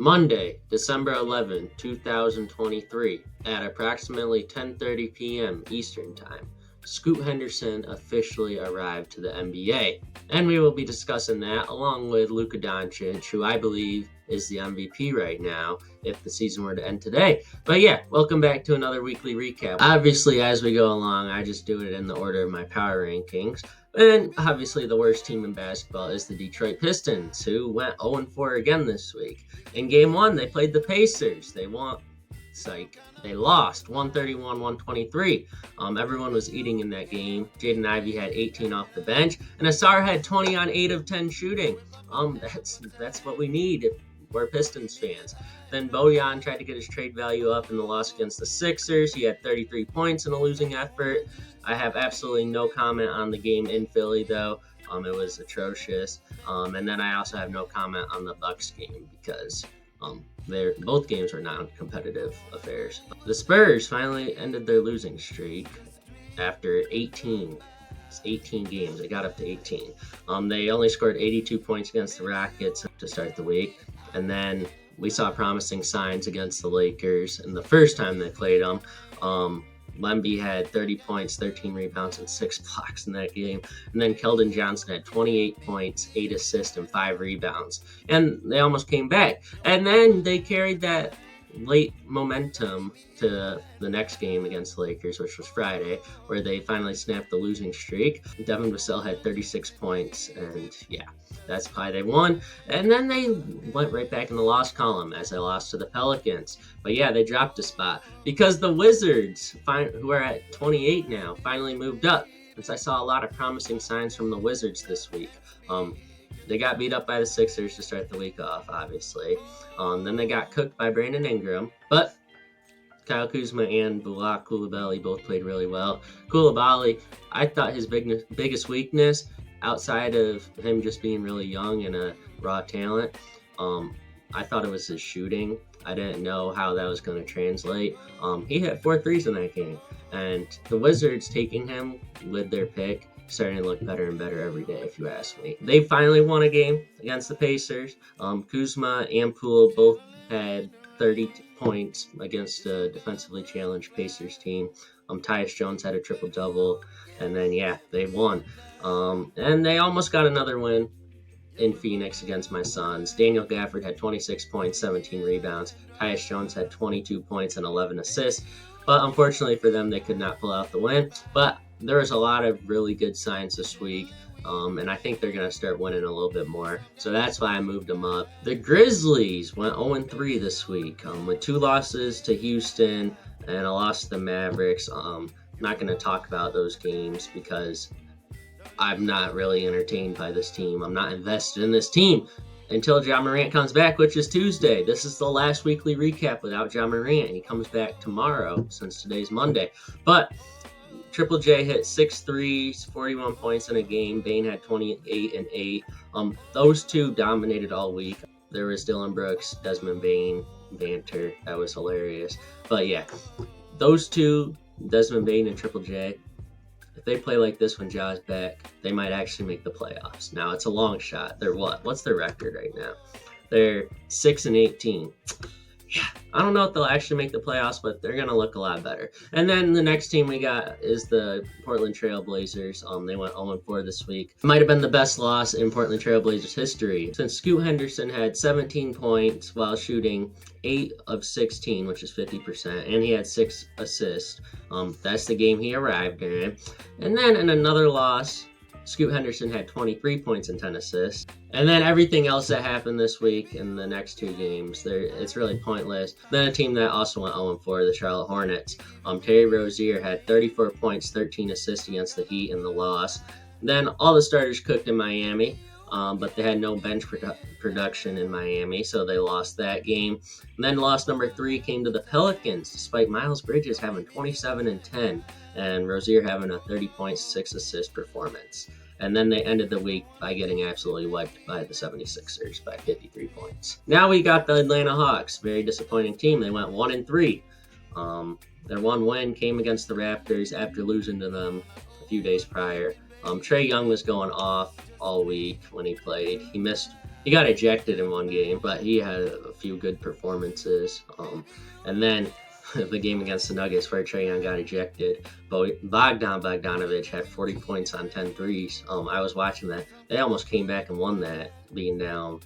Monday, December 11, 2023, at approximately 10:30 p.m. Eastern Time, Scoot Henderson officially arrived to the NBA. And we will be discussing that along with Luka Doncic, who I believe is the MVP right now if the season were to end today. But yeah, welcome back to another weekly recap. Obviously, as we go along, I just do it in the order of my power rankings. And obviously, the worst team in basketball is the Detroit Pistons, who went 0-4 again this week. In Game 1, they played the Pacers. They lost 131-123. Everyone was eating in that game. Jaden Ivey had 18 off the bench, and Asar had 20 on 8 of 10 shooting. That's what we need if we're Pistons fans. Then Bojan tried to get his trade value up in the loss against the Sixers. He had 33 points in a losing effort. I have absolutely no comment on the game in Philly, though. It was atrocious. And then I also have no comment on the Bucks game because both games were non-competitive affairs. The Spurs finally ended their losing streak after 18 games. They got up to 18. They only scored 82 points against the Rockets to start the week. And then we saw promising signs against the Lakers. And the first time they played them, Wemby had 30 points, 13 rebounds, and 6 blocks in that game. And then Keldon Johnson had 28 points, 8 assists, and 5 rebounds. And they almost came back. And then they carried that late momentum to the next game against the Lakers, which was Friday, where they finally snapped the losing streak. Devin Vassell had 36 points, and yeah, that's why they won. And then they went right back in the loss column as they lost to the Pelicans. But yeah, they dropped a spot because the Wizards, who are at 28 now, finally moved up. Since I saw a lot of promising signs from the Wizards this week. They got beat up by the Sixers to start the week off, obviously. Then they got cooked by Brandon Ingram. But Kyle Kuzma and Bulak Coulibaly both played really well. Coulibaly, I thought his biggest weakness, outside of him just being really young and a raw talent, I thought it was his shooting. I didn't know how that was going to translate. He hit 4 threes in that game. And the Wizards taking him with their pick, starting to look better and better every day, if you ask me. They finally won a game against the Pacers. Kuzma and Poole both had 30 points against a defensively challenged Pacers team. Tyus Jones had a triple-double, and then, yeah, they won. And they almost got another win in Phoenix against my Suns. Daniel Gafford had 26 points, 17 rebounds. Tyus Jones had 22 points and 11 assists. But unfortunately for them, they could not pull out the win. But there was a lot of really good signs this week, and I think they're going to start winning a little bit more. So that's why I moved them up. The Grizzlies went 0-3 this week with 2 losses to Houston and a loss to the Mavericks. I'm not going to talk about those games because I'm not really entertained by this team. I'm not invested in this team until Ja Morant comes back, which is Tuesday. This is the last weekly recap without Ja Morant. He comes back tomorrow since today's Monday. But Triple J hit 6 threes, 41 points in a game. Bane had 28 and 8. Those two dominated all week. There was Dylan Brooks, Desmond Bane banter. That was hilarious. But yeah, those two, Desmond Bane and Triple J, if they play like this when Ja's back, they might actually make the playoffs. Now, it's a long shot. They're what? What's their record right now? They're 6-18. Yeah, I don't know if they'll actually make the playoffs, but they're going to look a lot better. And then the next team we got is the Portland Trail Blazers. They went 0-4 this week. It might have been the best loss in Portland Trail Blazers history, since Scoot Henderson had 17 points while shooting 8 of 16, which is 50%, and he had 6 assists. That's the game he arrived in. And then in another loss, Scoot Henderson had 23 points and 10 assists. And then everything else that happened this week in the next 2 games, it's really pointless. Then a team that also went 0-4, the Charlotte Hornets. Terry Rozier had 34 points, 13 assists against the Heat in the loss. Then all the starters cooked in Miami, but they had no bench production in Miami, so they lost that game. And then loss number 3 came to the Pelicans, despite Miles Bridges having 27 and 10, and Rozier having a 30-point, 6-assist performance. And then they ended the week by getting absolutely wiped by the 76ers by 53 points. Now we got the Atlanta Hawks, very disappointing team. They went 1-3. Their one win came against the Raptors after losing to them a few days prior. Trae Young was going off all week when he played. He missed He got ejected in one game, but he had a few good performances. And then the game against the Nuggets where Trae Young got ejected, but Bogdanovich had 40 points on 10 threes. I was watching that. They almost came back and won that, being down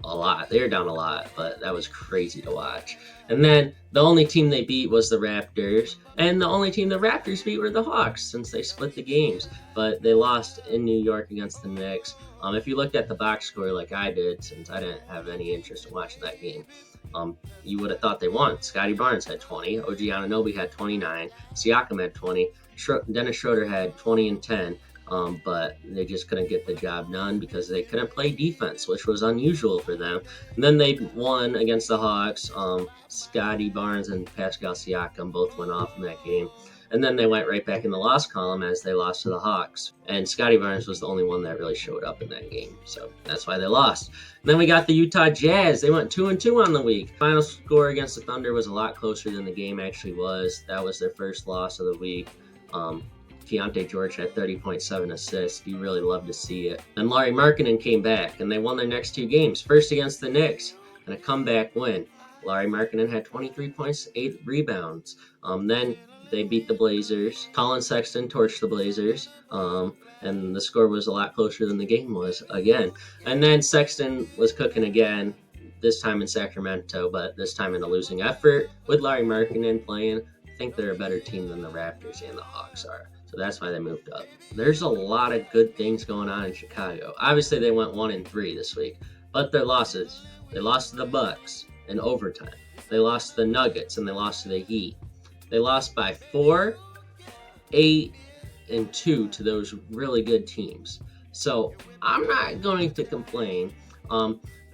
a lot. They were down a lot, but that was crazy to watch. And then the only team they beat was the Raptors, and the only team the Raptors beat were the Hawks since they split the games. But they lost in New York against the Knicks. If you looked at the box score like I did, since I didn't have any interest in watching that game, you would have thought they won. Scotty Barnes had 20, OG Anunoby had 29, Siakam had 20, Dennis Schroeder had 20 and 10. But they just couldn't get the job done because they couldn't play defense, which was unusual for them. And then they won against the Hawks. Scotty Barnes and Pascal Siakam both went off in that game. And then they went right back in the loss column as they lost to the Hawks. And Scotty Barnes was the only one that really showed up in that game. So that's why they lost. And then we got the Utah Jazz. They went 2-2 on the week. Final score against the Thunder was a lot closer than the game actually was. That was their first loss of the week. Keontae George had 30.7 assists. You really love to see it. And Lauri Markkanen came back, and they won their next two games. First against the Knicks, and a comeback win. Lauri Markkanen had 23 points, 8 rebounds. Then they beat the Blazers. Colin Sexton torched the Blazers, and the score was a lot closer than the game was again. And then Sexton was cooking again, this time in Sacramento, but this time in a losing effort with Lauri Markkanen playing. I think they're a better team than the Raptors and the Hawks are. So that's why they moved up. There's a lot of good things going on in Chicago. Obviously, they went 1-3 this week, but their losses. They lost to the Bucks in overtime. They lost to the Nuggets, and they lost to the Heat. They lost by 4, 8, and 2 to those really good teams. So I'm not going to complain.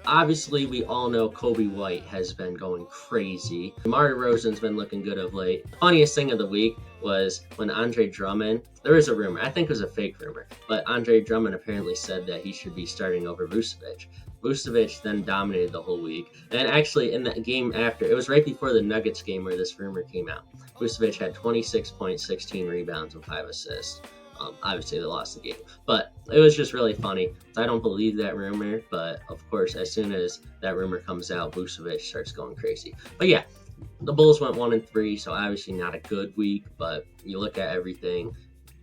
Obviously, we all know Kobe White has been going crazy. DeMar DeRozan's been looking good of late. Funniest thing of the week was when Andre Drummond, there was a rumor, I think it was a fake rumor, but Andre Drummond apparently said that he should be starting over Vucevic. Vucevic then dominated the whole week. And actually, in the game after, it was right before the Nuggets game where this rumor came out. Vucevic had 26 points, 16 rebounds, and 5 assists. Obviously, they lost the game. But it was just really funny. I don't believe that rumor, but of course, as soon as that rumor comes out, Vucevic starts going crazy. But yeah, the Bulls went 1-3, so obviously not a good week, but you look at everything,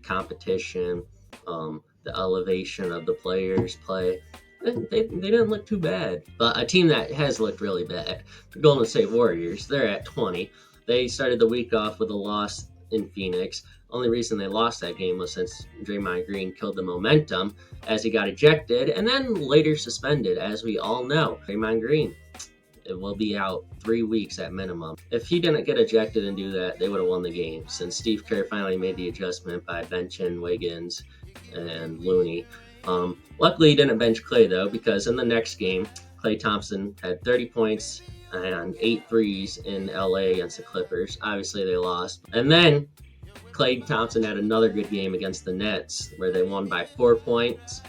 competition, the elevation of the players' play, they didn't look too bad. But a team that has looked really bad, the Golden State Warriors, they're at 20. They started the week off with a loss in Phoenix. Only reason they lost that game was since Draymond Green killed the momentum as he got ejected and then later suspended, as we all know. Draymond Green, it will be out 3 weeks at minimum. If he didn't get ejected and do that, they would have won the game, since Steve Kerr finally made the adjustment by benching Wiggins and Looney. Luckily, he didn't bench Klay, though, because in the next game, Klay Thompson had 30 points and 8 threes in LA against the Clippers. Obviously, they lost. And then Klay Thompson had another good game against the Nets, where they won by 4 points.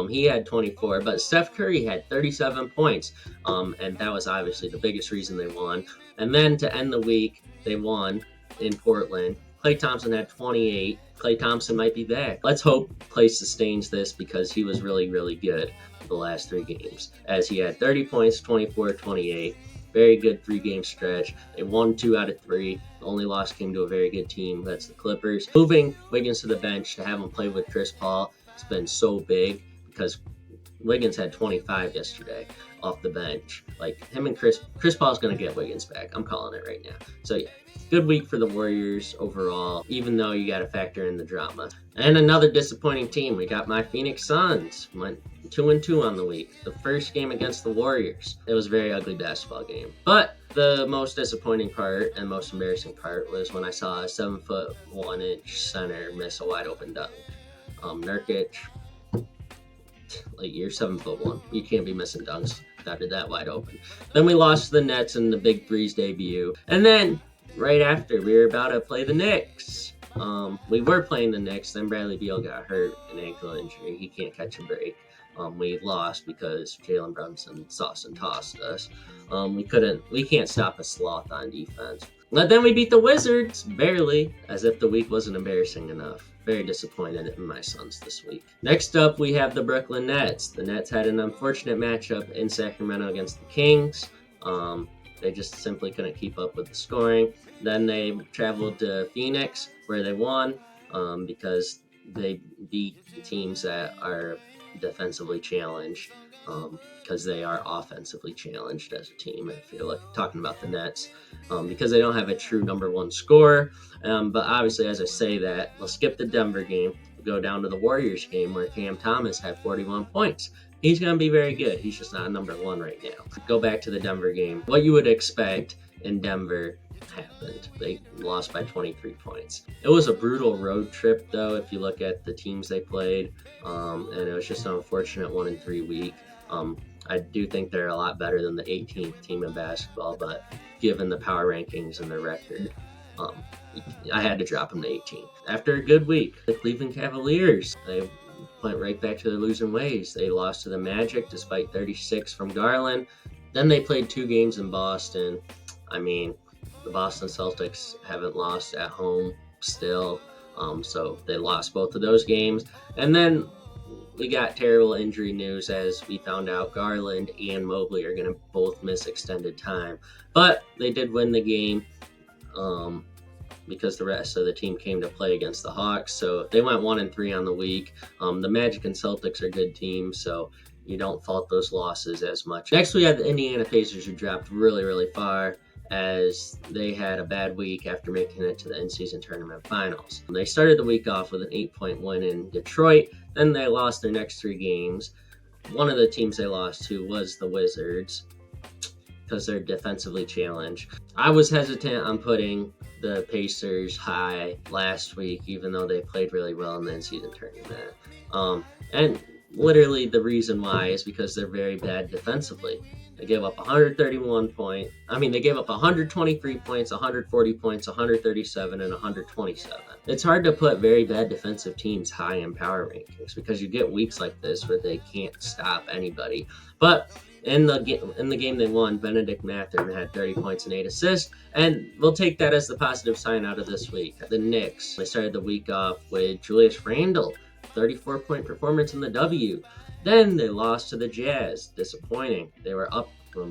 He had 24, but Steph Curry had 37 points, and that was obviously the biggest reason they won. And then to end the week, they won in Portland. Klay Thompson had 28. Klay Thompson might be back. Let's hope Klay sustains this, because he was really, really good the last 3 games, as he had 30 points, 24, 28. Very good 3-game stretch. They won 2 out of 3. The only loss came to a very good team. That's the Clippers. Moving Wiggins to the bench to have him play with Chris Paul has been so big, because Wiggins had 25 yesterday off the bench. Like, him and Chris Paul's going to get Wiggins back. I'm calling it right now. So, yeah, good week for the Warriors overall, even though you got to factor in the drama. And another disappointing team. We got my Phoenix Suns. Went 2-2 on the week. The first game against the Warriors. It was a very ugly basketball game. But the most disappointing part and most embarrassing part was when I saw a 7'1" center miss a wide open dunk. Nurkic, like, you're 7'1". You can't be missing dunks after that wide open. Then we lost to the Nets in the Big Three's debut. And then right after, we were about to play the Knicks. We were playing the Knicks, then Bradley Beal got hurt, an ankle injury. He can't catch a break. We lost because Jalen Brunson sauced and tossed us. We can't stop a sloth on defense. But then we beat the Wizards, barely, as if the week wasn't embarrassing enough. very disappointed in my Suns this week. Next up, we have the Brooklyn Nets. The Nets had an unfortunate matchup in Sacramento against the Kings. They just simply couldn't keep up with the scoring. Then they traveled to Phoenix, where they won because they beat teams that are defensively challenged, because they are offensively challenged as a team. If you're talking about the Nets, because they don't have a true number one scorer. But obviously, as I say that, we'll skip the Denver game. We'll go down to the Warriors game where Cam Thomas had 41 points. He's going to be very good. He's just not number one right now. Go back to the Denver game. What you would expect in Denver happened. They lost by 23 points. It was a brutal road trip, though, if you look at the teams they played, and it was just an unfortunate 1-3 week. I do think they're a lot better than the 18th team in basketball, but given the power rankings and their record, I had to drop them to 18th. After a good week, the Cleveland Cavaliers, they went right back to their losing ways. They lost to the Magic despite 36 from Garland. Then they played 2 games in Boston. I mean, the Boston Celtics haven't lost at home still, so they lost both of those games. And then we got terrible injury news as we found out Garland and Mobley are going to both miss extended time. But they did win the game because the rest of the team came to play against the Hawks. So they went 1-3 on the week. The Magic and Celtics are good teams, so you don't fault those losses as much. Next, we had the Indiana Pacers, who dropped really, really far as they had a bad week after making it to the in-season tournament finals. They started the week off with an 8-point win in Detroit. Then they lost their next 3 games. One of the teams they lost to was the Wizards because they're defensively challenged. I was hesitant on putting the Pacers high last week, even though they played really well in the in-season tournament. And literally the reason why is because they're very bad defensively. They gave up 131 points. They gave up 123 points, 140 points, 137, and 127. It's hard to put very bad defensive teams high in power rankings because you get weeks like this where they can't stop anybody. But in the game they won, Benedict Mathurin had 30 points and 8 assists, and we'll take that as the positive sign out of this week. The Knicks, they started the week off with Julius Randle, 34-point performance in the W. Then they lost to the Jazz. Disappointing. They were up for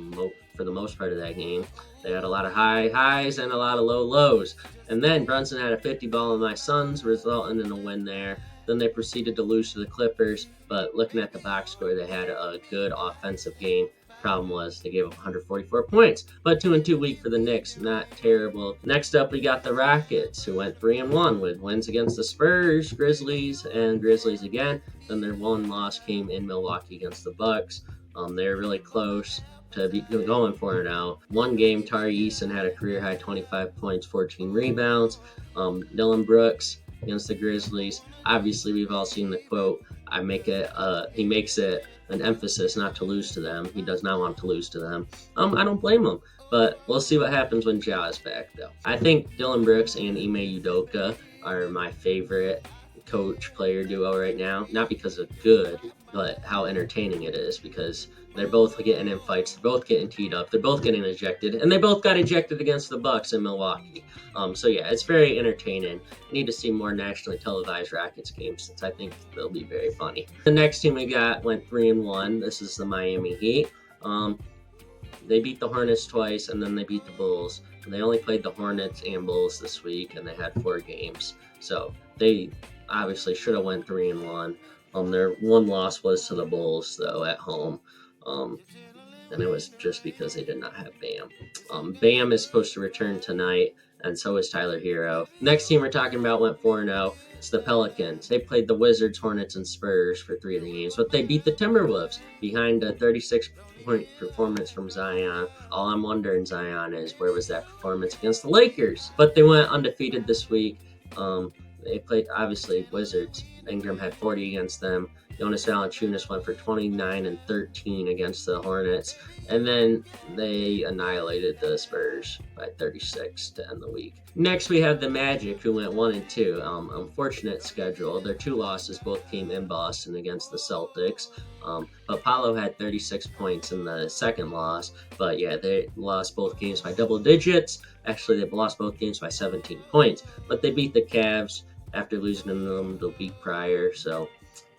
the most part of that game. They had a lot of high highs and a lot of low lows. And then Brunson had a 50 ball on my Suns, resulting in a win there. Then they proceeded to lose to the Clippers, but looking at the box score, they had a good offensive game. Problem was they gave up 144 points, but 2-2 week for the Knicks, not terrible. Next up, we got the Rockets, who went 3-1 with wins against the Spurs, Grizzlies, and Grizzlies again. Then their one loss came in Milwaukee against the Bucks. They were really close to be going 4-0. One game, Tari Eason had a career-high 25 points, 14 rebounds. Dylan Brooks against the Grizzlies. Obviously, we've all seen the quote, he makes it an emphasis not to lose to them. He does not want to lose to them. I don't blame him, but we'll see what happens when Ja is back, though. I think Dylan Brooks and Ime Udoka are my favorite coach-player duo right now. Not because of good, but how entertaining it is, because they're both getting in fights, they're both getting teed up, they're both getting ejected, and they both got ejected against the Bucks in Milwaukee. So yeah, it's very entertaining. I need to see more nationally televised Rockets games since I think they'll be very funny. The next team we got went 3-1. This is the Miami Heat. They beat the Hornets twice, and then they beat the Bulls. And they only played the Hornets and Bulls this week, and they had 4 games. So they obviously should have went 3-1. Their one loss was to the Bulls, though, at home. And it was just because they did not have Bam. Bam is supposed to return tonight, and so is Tyler Hero. Next team we're talking about went 4-0. It's the Pelicans. They played the Wizards, Hornets, and Spurs for 3 of the games, but they beat the Timberwolves behind a 36-point performance from Zion. All I'm wondering, Zion, is where was that performance against the Lakers? But they went undefeated this week. They played, obviously, Wizards. Ingram had 40 against them. Jonas Valanciunas went for 29 and 13 against the Hornets. And then they annihilated the Spurs by 36 to end the week. Next, we have the Magic, who went 1-2. Unfortunate schedule. Their 2 losses both came in Boston against the Celtics. But Paolo had 36 points in the second loss. But yeah, they lost both games by double digits. Actually, they lost both games by 17 points. But they beat the Cavs. after losing to them the week prior. So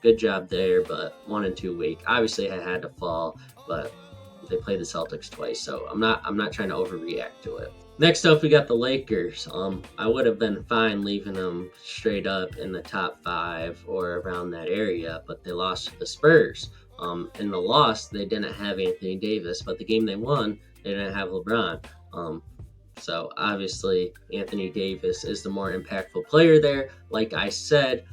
good job there, but 1-2 week. Obviously, I had to fall, but they played the Celtics twice, so I'm not trying to overreact to it. Next up, we got the Lakers. I would have been fine leaving them straight up in the top 5 or around that area, but they lost to the Spurs. In the loss, they didn't have Anthony Davis, but the game they won, they didn't have LeBron. So obviously, Anthony Davis is the more impactful player there. Like I said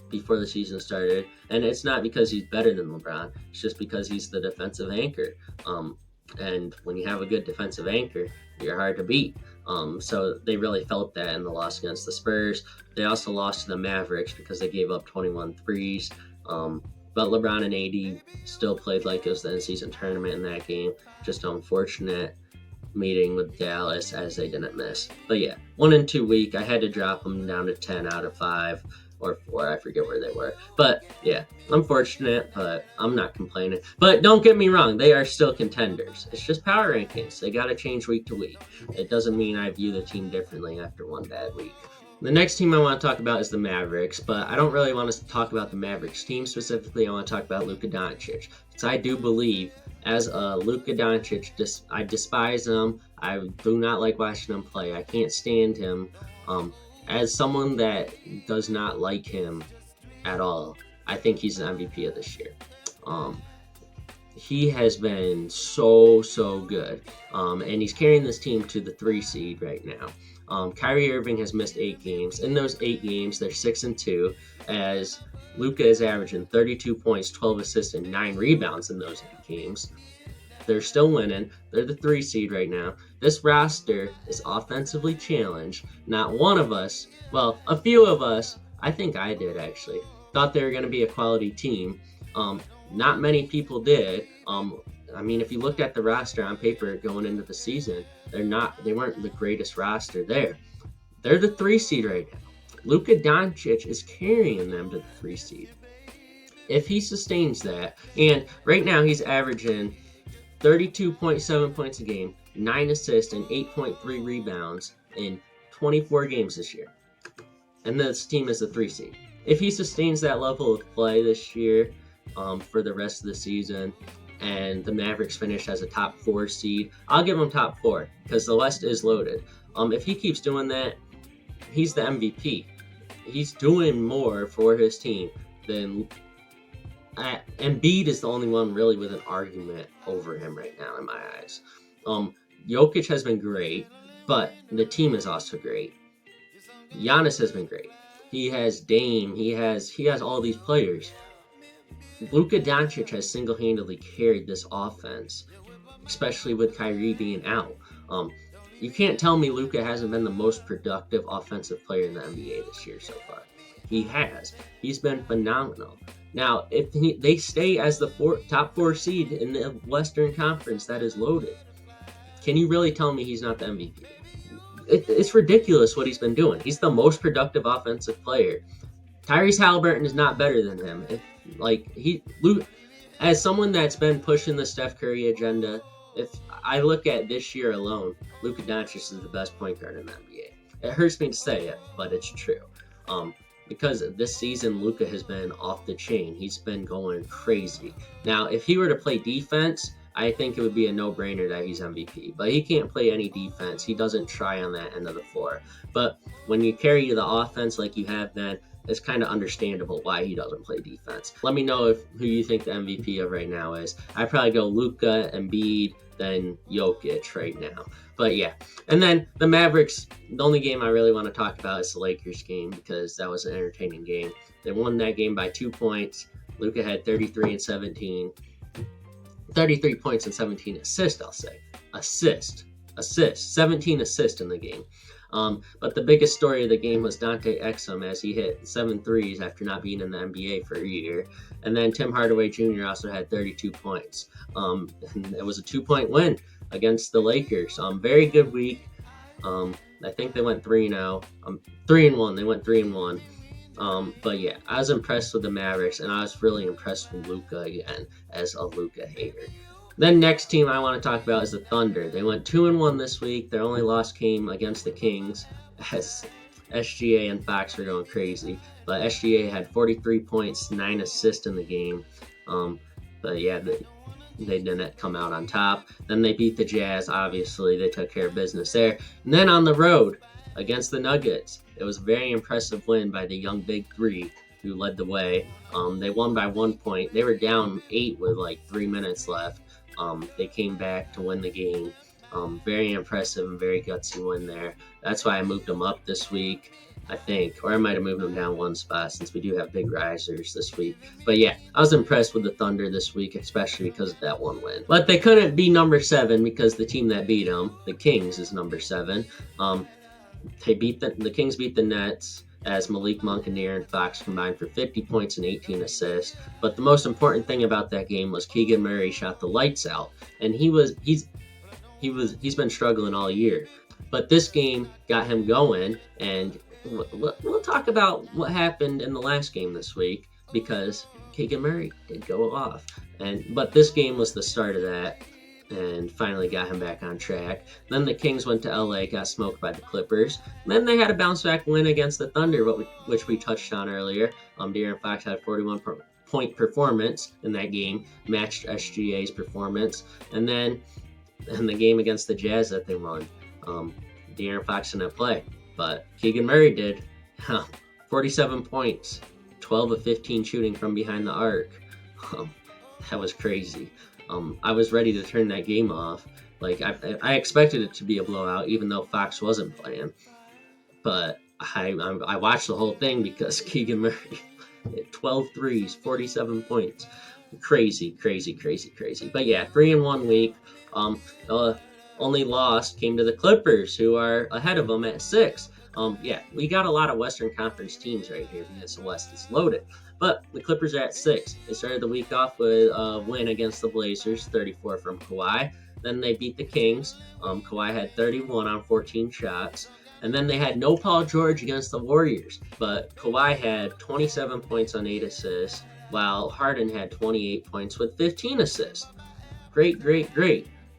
before the season started, and it's not because he's better than LeBron. It's just because he's the defensive anchor. And when you have a good defensive anchor, you're hard to beat. So they really felt that in the loss against the Spurs. They also lost to the Mavericks because they gave up 21 threes. But LeBron and AD still played like it was the end-season tournament in that game. Just unfortunate meeting with Dallas as they didn't miss. But yeah, 1-2 week. I had to drop them down to 10 out of 5 or 4. I forget where they were. But yeah, unfortunate, but I'm not complaining. But don't get me wrong, they are still contenders. It's just power rankings. They got to change week to week. It doesn't mean I view the team differently after one bad week. The next team I want to talk about is the Mavericks, but I don't really want to talk about the Mavericks team specifically. I want to talk about Luka Doncic. Because I do believe, as a Luka Doncic, I despise him. I do not like watching him play. I can't stand him. As someone that does not like him at all, I think he's an MVP of this year. He has been so good, and he's carrying this team to the 3 seed right now. Kyrie Irving has missed 8 games. In those 8 games, they're 6-2, as Luka is averaging 32 points, 12 assists, and 9 rebounds in those 8 games. They're still winning. They're the 3 seed right now. This roster is offensively challenged. Not one of us, well, a few of us, I think I did actually, thought they were going to be a quality team. Not many people did. I mean, if you looked at the roster on paper going into the season, they weren't the greatest roster there. They're the 3 seed right now. Luka Doncic is carrying them to the 3 seed. If he sustains that, and right now he's averaging 32.7 points a game, 9 assists, and 8.3 rebounds in 24 games this year. And this team is the 3 seed. If he sustains that level of play this year for the rest of the season, and the Mavericks finish as a top 4 seed, I'll give him top 4 because the West is loaded. If he keeps doing that, he's the MVP. He's doing more for his team than Embiid is the only one really with an argument over him right now in my eyes. Jokic has been great, but the team is also great. Giannis has been great. He has Dame. He has all these players. Luka Doncic has single-handedly carried this offense, especially with Kyrie being out. You can't tell me Luka hasn't been the most productive offensive player in the NBA this year so far. He has. He's been phenomenal. Now, if they stay as the top 4 seed in the Western Conference that is loaded, can you really tell me he's not the MVP? It's ridiculous what he's been doing. He's the most productive offensive player. Tyrese Halliburton is not better than him. As someone that's been pushing the Steph Curry agenda, if I look at this year alone, Luka Doncic is the best point guard in the NBA. It hurts me to say it, but it's true. Because this season, Luka has been off the chain. He's been going crazy. Now, if he were to play defense, I think it would be a no-brainer that he's MVP. But he can't play any defense. He doesn't try on that end of the floor. But when you carry the offense like you have been, it's kind of understandable why he doesn't play defense. Let me know who you think the MVP of right now is. I'd probably go Luka, Embiid, then Jokic right now. But yeah. And then the Mavericks, the only game I really want to talk about is the Lakers game because that was an entertaining game. They won that game by 2 points. Luka had 33 and 17. 33 points and 17 assists, I'll say. Assist. 17 assists in the game. But the biggest story of the game was Dante Exum as he hit 7 threes after not being in the NBA for a year. And then Tim Hardaway Jr. also had 32 points. And it was a 2-point win against the Lakers. Very good week. I think they went 3-0. 3-1. They went 3-1. But yeah, I was impressed with the Mavericks, and I was really impressed with Luka again as a Luka hater. Then next team I want to talk about is the Thunder. They went 2-1 this week. Their only loss came against the Kings, as SGA and Fox were going crazy, but SGA had 43 points, 9 assists in the game. But yeah, they didn't come out on top. Then they beat the Jazz. Obviously, they took care of business there. And then on the road against the Nuggets, it was a very impressive win by the young Big Three, who led the way. They won by 1 point. They were down 8 with like 3 minutes left. They came back to win the game. Very impressive and very gutsy win there. That's why I moved them up this week, I think. Or I might have moved them down one spot since we do have big risers this week. But yeah, I was impressed with the Thunder this week, especially because of that one win. But they couldn't be number 7 because the team that beat them, the Kings, is number 7. The Kings beat the Nets as Malik Monk and De'Aaron Fox combined for 50 points and 18 assists. But the most important thing about that game was Keegan Murray shot the lights out, and he's been struggling all year. But this game got him going, and we'll talk about what happened in the last game this week because Keegan Murray did go off, but this game was the start of that. And finally got him back on track. Then the Kings went to LA, got smoked by the Clippers. Then they had a bounce back win against the Thunder, which we touched on earlier. De'Aaron Fox had a 41-point performance in that game, matched SGA's performance. And then in the game against the Jazz that they won, De'Aaron Fox didn't play, but Keegan Murray did. 47 points, 12 of 15 shooting from behind the arc. That was crazy. I was ready to turn that game off. Like I expected it to be a blowout, even though Fox wasn't playing. But I watched the whole thing because Keegan Murray hit 12 threes, 47 points. Crazy. But yeah, 3-1 week. The only loss came to the Clippers, who are ahead of them at 6. Yeah, we got a lot of Western Conference teams right here because the West is loaded. But the Clippers are at 6. They started the week off with a win against the Blazers, 34 from Kawhi. Then they beat the Kings. Kawhi had 31 on 14 shots. And then they had no Paul George against the Warriors. But Kawhi had 27 points on 8 assists, while Harden had 28 points with 15 assists. Great.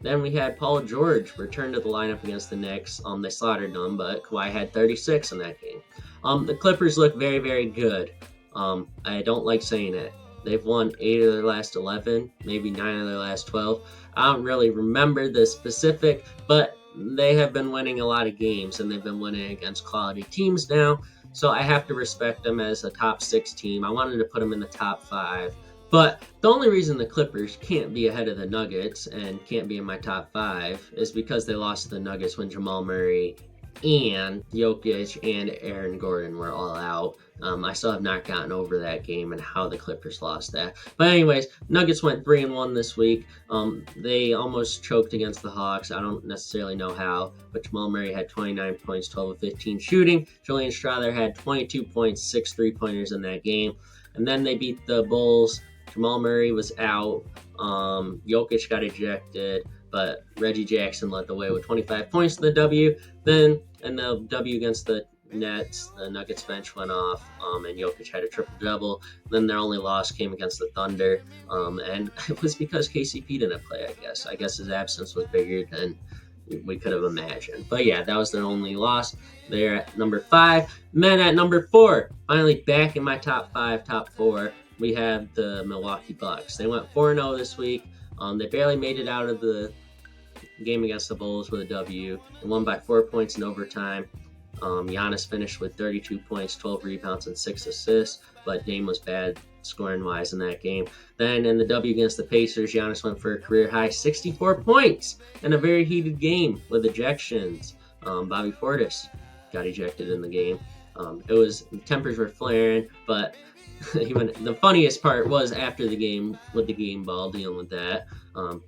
Then we had Paul George return to the lineup against the Knicks. They slaughtered them, but Kawhi had 36 in that game. The Clippers look very, very good. I don't like saying it. They've won 8 of their last 11, maybe 9 of their last 12. I don't really remember the specific, but they have been winning a lot of games, and they've been winning against quality teams now. So I have to respect them as a top 6 team. I wanted to put them in the top 5. But the only reason the Clippers can't be ahead of the Nuggets and can't be in my top 5 is because they lost to the Nuggets when Jamal Murray and Jokic and Aaron Gordon were all out. I still have not gotten over that game and how the Clippers lost that. But anyways, Nuggets went 3-1 this week. They almost choked against the Hawks. I don't necessarily know how, but Jamal Murray had 29 points, 12 of 15 shooting. Julian Strawther had 22 points, 6 3-pointers in that game. And then they beat the Bulls. Jamal Murray was out. Jokic got ejected, but Reggie Jackson led the way with 25 points in the W. Then in the W against the Nets, the Nuggets bench went off, and Jokic had a triple-double. Then their only loss came against the Thunder, and it was because KCP didn't play, I guess. I guess his absence was bigger than we could have imagined. But yeah, that was their only loss. They're at number 5. Men at number 4. Finally back in my top 5, top 4. We have the Milwaukee Bucks. They went 4-0 this week. They barely made it out of the game against the Bulls with a W. They won by 4 points in overtime. Giannis finished with 32 points, 12 rebounds, and 6 assists, but Dame was bad scoring-wise in that game. Then in the W against the Pacers, Giannis went for a career-high 64 points in a very heated game with ejections. Bobby Portis got ejected in the game. Tempers were flaring, but even the funniest part was after the game with the game ball, dealing with that.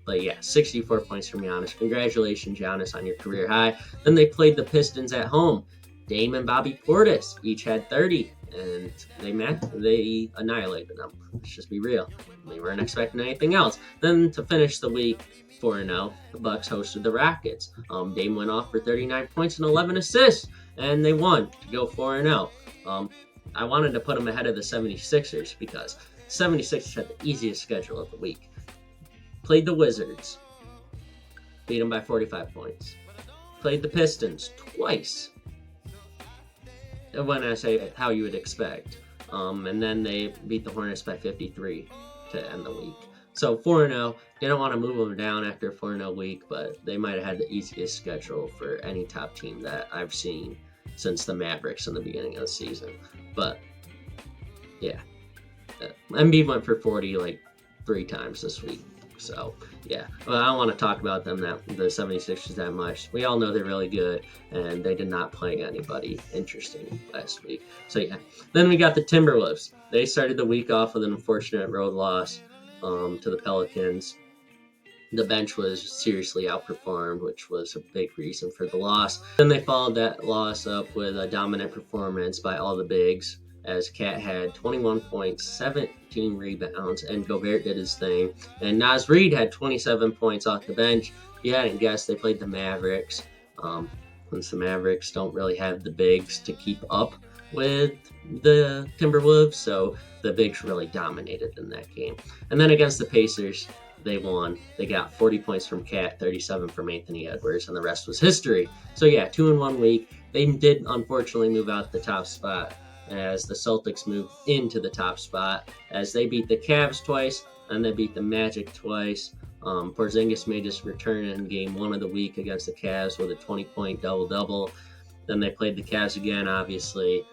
But yeah, 64 points from Giannis. Congratulations, Giannis, on your career high. Then they played the Pistons at home. Dame and Bobby Portis each had 30, and they annihilated them. Let's just be real. We weren't expecting anything else. Then to finish the week 4-0, the Bucks hosted the Rockets. Dame went off for 39 points and 11 assists, and they won to go 4-0. I wanted to put them ahead of the 76ers because 76ers had the easiest schedule of the week. Played the Wizards. Beat them by 45 points. Played the Pistons twice. when I say how you would expect. And then they beat the Hornets by 53 to end the week. So 4-0. They don't want to move them down after a 4-0 week, but they might have had the easiest schedule for any top team that I've seen since the Mavericks in the beginning of the season. But yeah, Embiid went for 40 like 3 times this week. So, yeah. Well, I don't want to talk about them, the 76ers, that much. We all know they're really good, and they did not play anybody interesting last week. So, yeah. Then we got the Timberwolves. They started the week off with an unfortunate road loss to the Pelicans. The bench was seriously outperformed, which was a big reason for the loss. Then they followed that loss up with a dominant performance by all the bigs, as Cat had 21 points, 17 rebounds, and Gobert did his thing. And Naz Reid had 27 points off the bench. If you hadn't guessed, they played the Mavericks. Since the Mavericks don't really have the bigs to keep up with the Timberwolves, so the bigs really dominated in that game. And then against the Pacers, they won. They got 40 points from Cat, 37 from Anthony Edwards, and the rest was history. So yeah, 2 in 1 week. They did unfortunately move out the top spot, as the Celtics moved into the top spot, as they beat the Cavs twice and they beat the Magic twice. Porzingis made his return in game 1 of the week against the Cavs with a 20-point double-double. Then they played the Cavs again, obviously.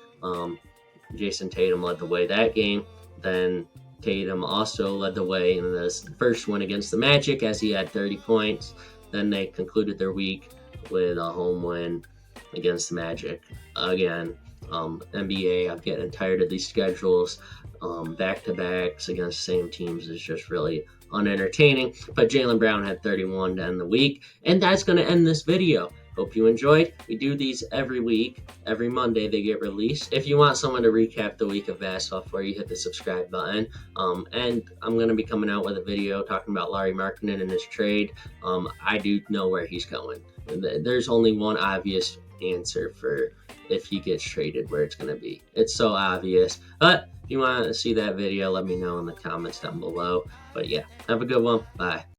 Jason Tatum led the way that game. Then Tatum also led the way in this first win against the Magic, as he had 30 points. Then they concluded their week with a home win against the Magic again. NBA, I'm getting tired of these schedules. Back-to-backs against the same teams is just really unentertaining. But Jaylen Brown had 31 to end the week. And that's going to end this video. Hope you enjoyed. We do these every week. Every Monday they get released. If you want someone to recap the week of basketball for you, hit the subscribe button. And I'm going to be coming out with a video talking about Lauri Markkanen and his trade. I do know where he's going. There's only one obvious answer for if he gets traded, where it's going to be. It's so obvious. But if you want to see that video, let me know in the comments down below. But yeah, have a good one. Bye.